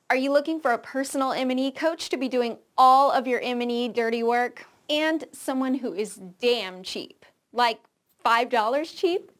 Are you looking for a personal M&E coach to be doing all of your M&E dirty work? And someone who is damn cheap, like $5 cheap?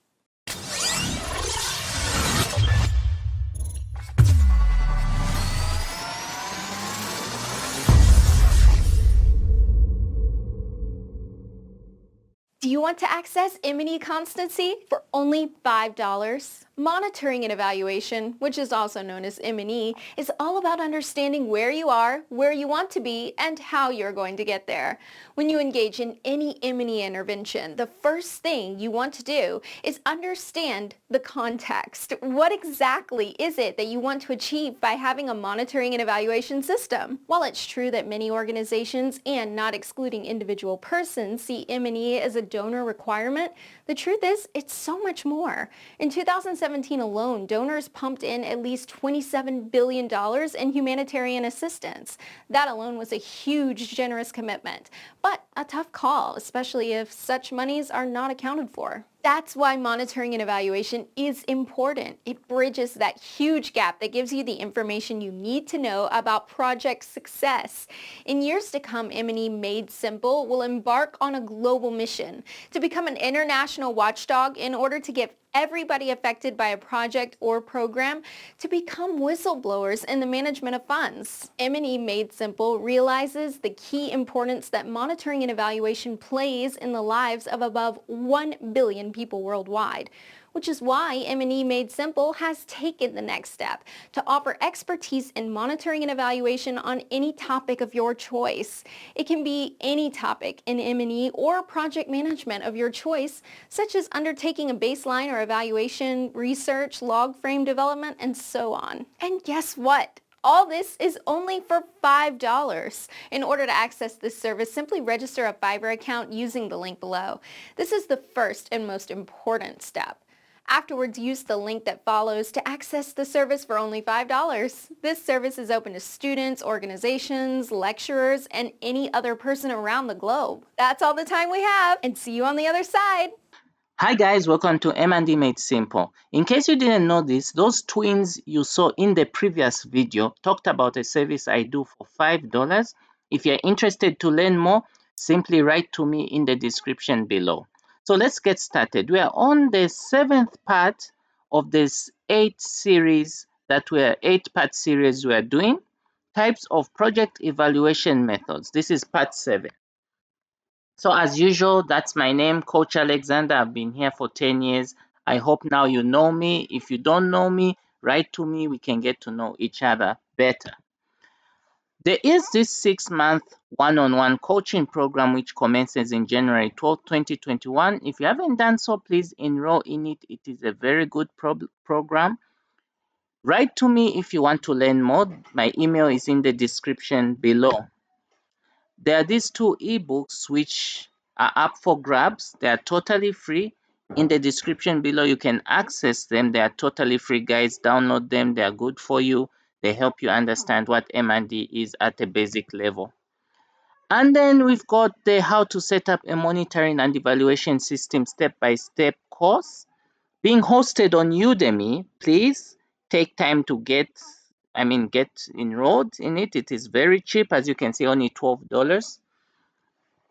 Do you want to access M&E constancy for only $5? Monitoring and evaluation, which is also known as M&E, is all about understanding where you are, where you want to be, and how you're going to get there. When you engage in any M&E intervention, the first thing you want to do is understand the context. What exactly is it that you want to achieve by having a monitoring and evaluation system? While it's true that many organizations, and not excluding individual persons, see M&E as a donor requirement, the truth is it's so much more. In 2017 alone, donors pumped in at least $27 billion in humanitarian assistance. That alone was a huge, generous commitment, but a tough call, especially if such monies are not accounted for. That's why monitoring and evaluation is important. It bridges that huge gap that gives you the information you need to know about project success. In years to come, M&E Made Simple will embark on a global mission to become an international watchdog in order to give everybody affected by a project or program to become whistleblowers in the management of funds. M&E Made Simple realizes the key importance that monitoring and evaluation plays in the lives of above 1 billion people worldwide, which is why M&E Made Simple has taken the next step to offer expertise in monitoring and evaluation on any topic of your choice. It can be any topic in M&E or project management of your choice, such as undertaking a baseline or evaluation, research, log frame development, and so on. And guess what? All this is only for $5. In order to access this service, simply register a Fiverr account using the link below. This is the first and most important step. Afterwards, use the link that follows to access the service for only $5. This service is open to students, organizations, lecturers, and any other person around the globe. That's all the time we have, and see you on the other side. Hi guys, welcome to M&D Made Simple. In case you didn't know this, those twins you saw in the previous video talked about a service I do for $5. If you're interested to learn more, simply write to me in the description below. So let's get started. We are on the 7th part of this 8-part series we are doing. Types of project evaluation methods. This is part 7. So as usual, that's my name, Coach Alexander. I've been here for 10 years. I hope now you know me. If you don't know me, write to me. We can get to know each other better. There is this 6-month one-on-one coaching program which commences in January 12, 2021. If you haven't done so, please enroll in it. It is a very good program. Write to me if you want to learn more. My email is in the description below. There are these 2 ebooks which are up for grabs. They are totally free. In the description below, you can access them. They are totally free, guys. Download them. They are good for you. They help you understand what M&D is at a basic level. And then we've got the how to set up a monitoring and evaluation system step-by-step course being hosted on Udemy. Please take time to get enrolled in it. It is very cheap, as you can see, only $12.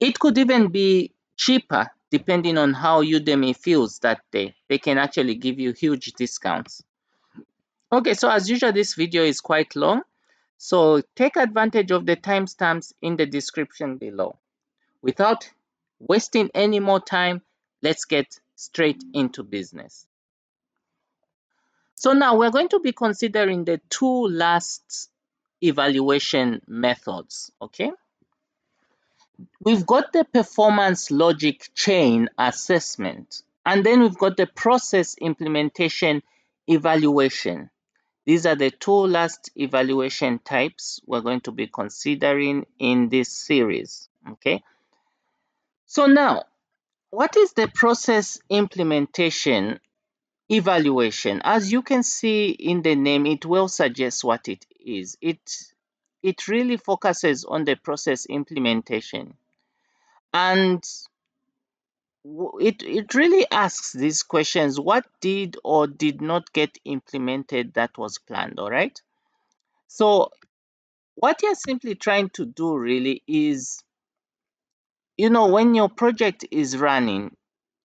It could even be cheaper depending on how Udemy feels that day. They can actually give you huge discounts. Okay, so as usual, this video is quite long. So take advantage of the timestamps in the description below. Without wasting any more time, let's get straight into business. So now we're going to be considering the 2 last evaluation methods, okay? We've got the performance logic chain assessment, and then we've got the process implementation evaluation. These are the 2 last evaluation types we're going to be considering in this series, okay? So now, what is the process implementation evaluation? As you can see in the name, it well suggests what it is. It really focuses on the process implementation. And it really asks these questions: what did or did not get implemented that was planned, all right? So what you're simply trying to do really is, when your project is running,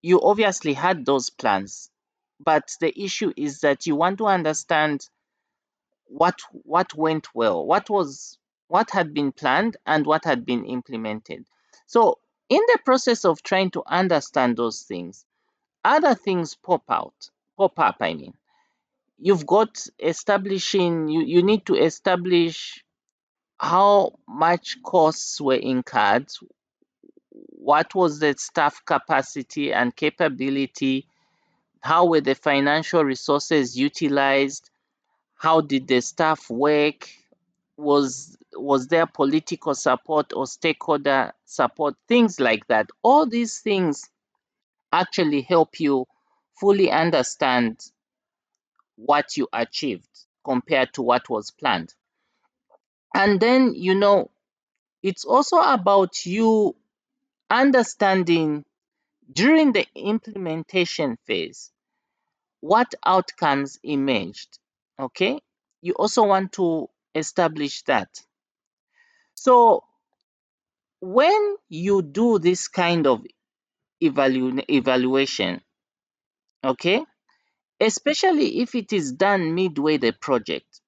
you obviously had those plans, but the issue is that you want to understand what went well, what had been planned and what had been implemented. So in the process of trying to understand those things, other things pop up, I mean. You've got establishing, you need to establish how much costs were incurred, what was the staff capacity and capability, how were the financial resources utilized, how did the staff work, was there political support or stakeholder support, things like that. All these things actually help you fully understand what you achieved compared to what was planned. And then, it's also about you understanding during the implementation phase what outcomes emerged. Okay? You also want to establish that. So, when you do this kind of evaluation, okay, especially if it is done midway the project,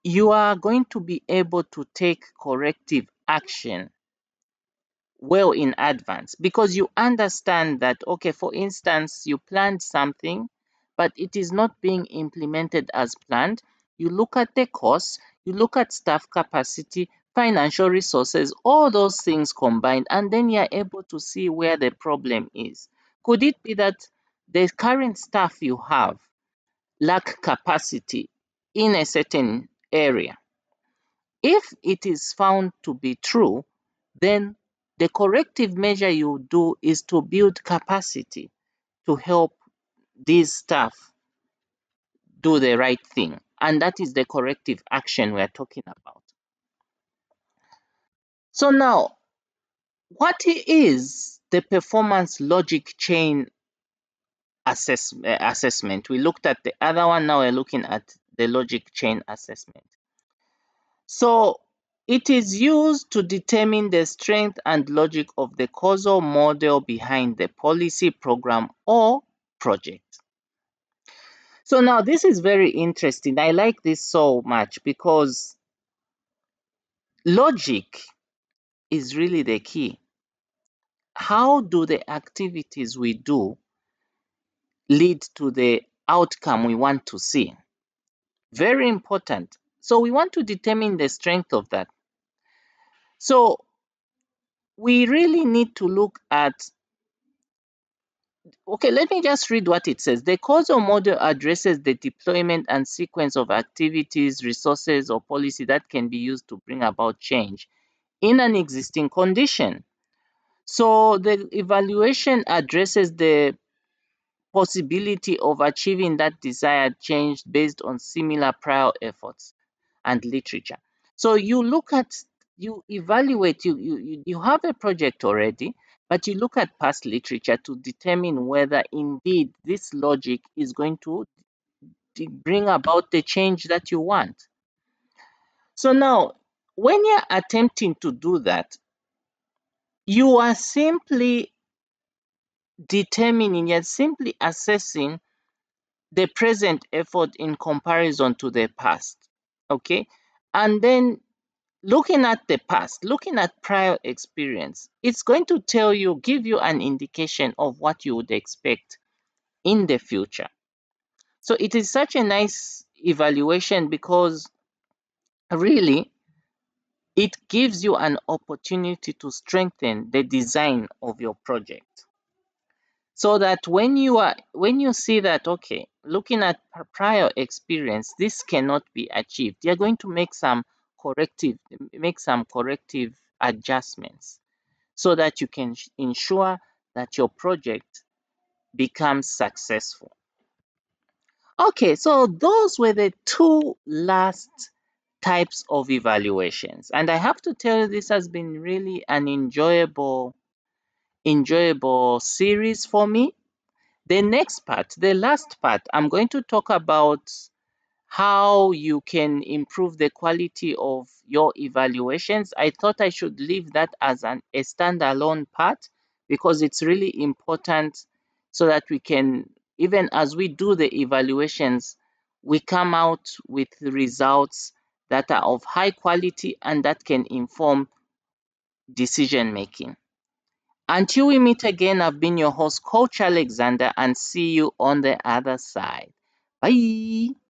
you are going to be able to take corrective action well in advance because you understand that, okay, for instance, you planned something, but it is not being implemented as planned. You look at the costs, you look at staff capacity, financial resources, all those things combined, and then you're able to see where the problem is. Could it be that the current staff you have lack capacity in a certain area? If it is found to be true, then the corrective measure you do is to build capacity to help these staff do the right thing. And that is the corrective action we're talking about. So now, what is the performance logic chain assessment? We looked at the other one, now we're looking at the logic chain assessment. So it is used to determine the strength and logic of the causal model behind the policy, program, or project. So now this is very interesting. I like this so much because logic is really the key. How do the activities we do lead to the outcome we want to see? Very important. So we want to determine the strength of that. So we really need to look at, okay, let me just read what it says. The causal model addresses the deployment and sequence of activities, resources, or policy that can be used to bring about change in an existing condition. So the evaluation addresses the possibility of achieving that desired change based on similar prior efforts and literature. So you look at, you evaluate, you have a project already, but you look at past literature to determine whether indeed this logic is going to bring about the change that you want. So now, when you're attempting to do that, you are simply determining, you're simply assessing the present effort in comparison to the past. Okay. And then looking at the past, looking at prior experience, it's going to tell you, give you an indication of what you would expect in the future. So it is such a nice evaluation because really it gives you an opportunity to strengthen the design of your project. So that when you see that, okay, looking at prior experience, this cannot be achieved, you're going to make some corrective adjustments so that you can ensure that your project becomes successful. Okay, so those were the two last types of evaluations, and I have to tell you this has been really an enjoyable series for me. The next part, the last part, I'm going to talk about how you can improve the quality of your evaluations. I thought I should leave that as a standalone part because it's really important so that we can, even as we do the evaluations, we come out with results that are of high quality and that can inform decision making. Until we meet again, I've been your host, Coach Alexander, and see you on the other side. Bye.